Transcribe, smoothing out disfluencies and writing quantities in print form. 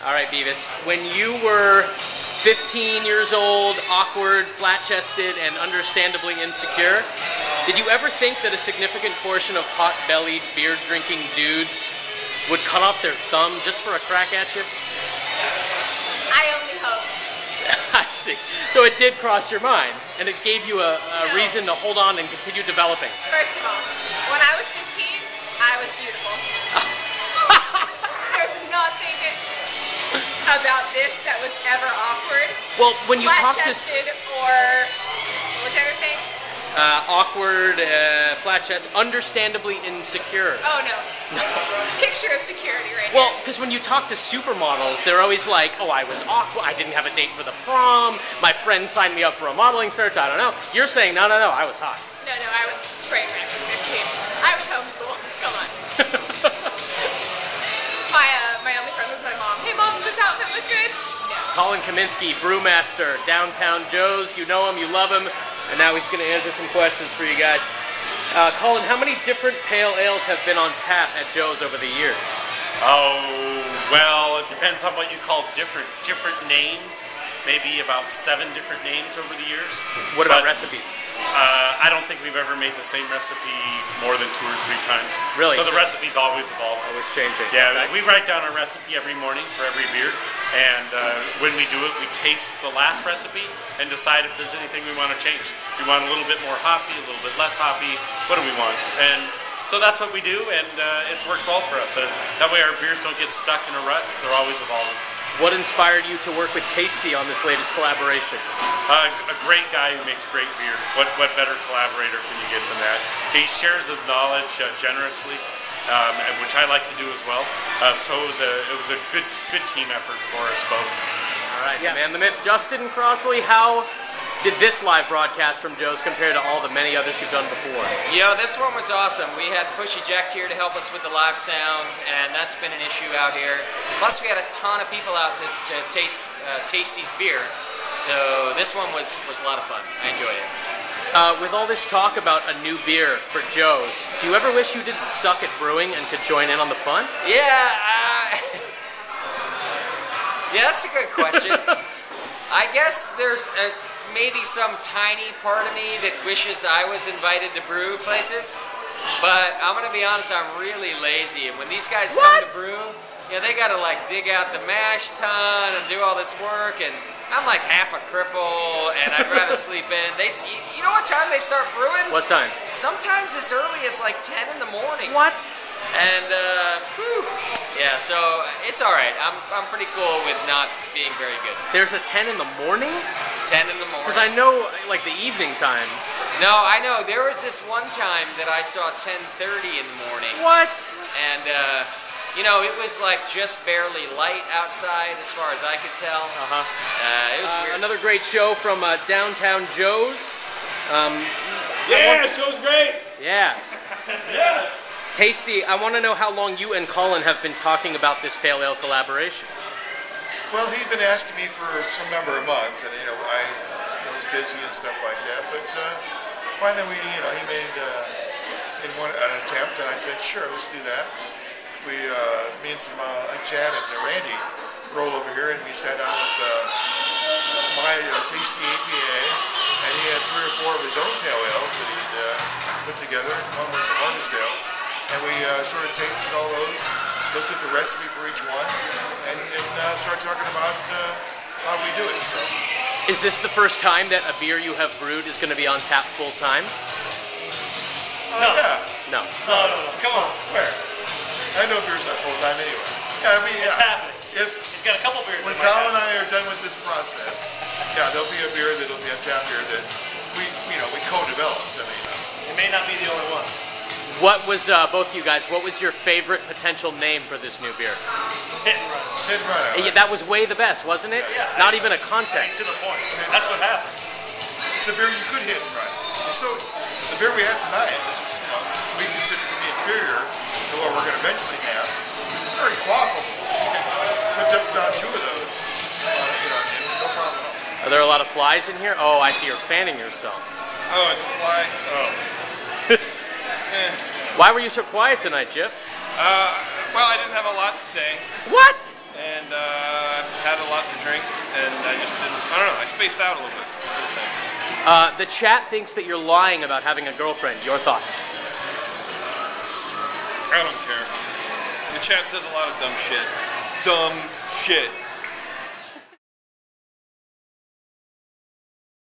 All right, Beavis. When you were 15 years old, awkward, flat-chested, and understandably insecure, did you ever think that a significant portion of pot-bellied, beer-drinking dudes would cut off their thumb just for a crack at you? I only hoped. I see. So it did cross your mind, and it gave you a reason to hold on and continue developing. First of all, when I was 15, I was beautiful. There's nothing about this that was ever awkward. Well, when you talk to... Flat-chested or... what was the other thing? Awkward, flat-chested, understandably insecure. Oh, no. Picture of security right Well, here. because when you talk to supermodels, they're always like, oh, I was awkward, I didn't have a date for the prom, my friend signed me up for a modeling search, I don't know. You're saying, no, I was hot. No, I was train wreck at 15. I was homeschooled. Come on. My only friend was my mom. Hey, Mom, does this outfit look good? No. Colin Kaminsky, brewmaster, Downtown Joe's. You know him, you love him, and now he's going to answer some questions for you guys. Colin, how many different pale ales have been on tap at Joe's over the years? Oh, well, it depends on what you call different names. Maybe about 7 different names over the years. What about recipes? I don't think we've ever made the same recipe more than 2 or 3 times. Really? So the recipe's always evolved. Always changing. Yeah, okay. we write down our recipe every morning for every beer, and when we do it, we taste the last recipe and decide if there's anything we want to change. We want a little bit more hoppy, a little bit less hoppy. What do we want? And so that's what we do, and it's worked well for us. That way our beers don't get stuck in a rut. They're always evolving. What inspired you to work with Tasty on this latest collaboration? A great guy who makes great beer. What better collaborator can you get than that? He shares his knowledge generously, which I like to do as well. So it was a good team effort for us both. All right, man, the myth. Justin Crossley, how did this live broadcast from Joe's compare to all the many others you've done before? This one was awesome. We had Push Eject here to help us with the live sound, and that's been an issue out here. Plus, we had a ton of people out to taste Tasty's beer, so this one was a lot of fun. I enjoyed it. With all this talk about a new beer for Joe's, do you ever wish you didn't suck at brewing and could join in on the fun? Yeah, that's a good question. I guess there's maybe some tiny part of me that wishes I was invited to brew places, but I'm gonna be honest, I'm really lazy, and when these guys come to brew, they gotta like dig out the mash tun and do all this work, and I'm like half a cripple, and I'd rather sleep in. You know what time they start brewing? What time? Sometimes as early as like 10 in the morning. What? And yeah, so it's all right. I'm pretty cool with not being very good. There's a 10 in the morning? 10 in the morning. Because I know, like, the evening time. No, I know. There was this one time that I saw 10:30 in the morning. What? And it was like just barely light outside as far as I could tell. It was weird. Another great show from Downtown Joe's. Show's great. Yeah. Yeah. Tasty, I want to know how long you and Colin have been talking about this pale ale collaboration. Well, he'd been asking me for some number of months, and I was busy and stuff like that. But finally, he made an attempt, and I said, sure, let's do that. Me and some Chad and Randy rolled over here, and we sat down with my Tasty APA, and he had 3 or 4 of his own pale ales that he'd put together. One was a harvest ale. And we sort of tasted all those, looked at the recipe for each one, and started talking about how we do it. So, is this the first time that a beer you have brewed is going to be on tap full time? No. Yeah. No. Come on. Fair. I know beer's not full time anyway. Yeah, It's happening. He's got a couple beers. When Kyle and I are done with this process, there'll be a beer that'll be on tap here that we co-developed. It may not be the only one. What was, both you guys, what was your favorite potential name for this new beer? Hit and run. Hit and run. Yeah, that was way the best, wasn't it? Yeah. Not even a contest. To the point. That's what happened. It's a beer you could hit and run. So the beer we have tonight, which is we consider to be inferior to what we're going to eventually have, is very quaffable. You can put down 2 of those, and no problem at all. Are there a lot of flies in here? Oh, I see you're fanning yourself. Oh, it's a fly. Oh. Why were you so quiet tonight, Chip? Well, I didn't have a lot to say. What? and had a lot to drink, and I just didn't. I don't know. I spaced out a little bit. The chat thinks that you're lying about having a girlfriend. Your thoughts? I don't care. The chat says a lot of dumb shit. Dumb shit.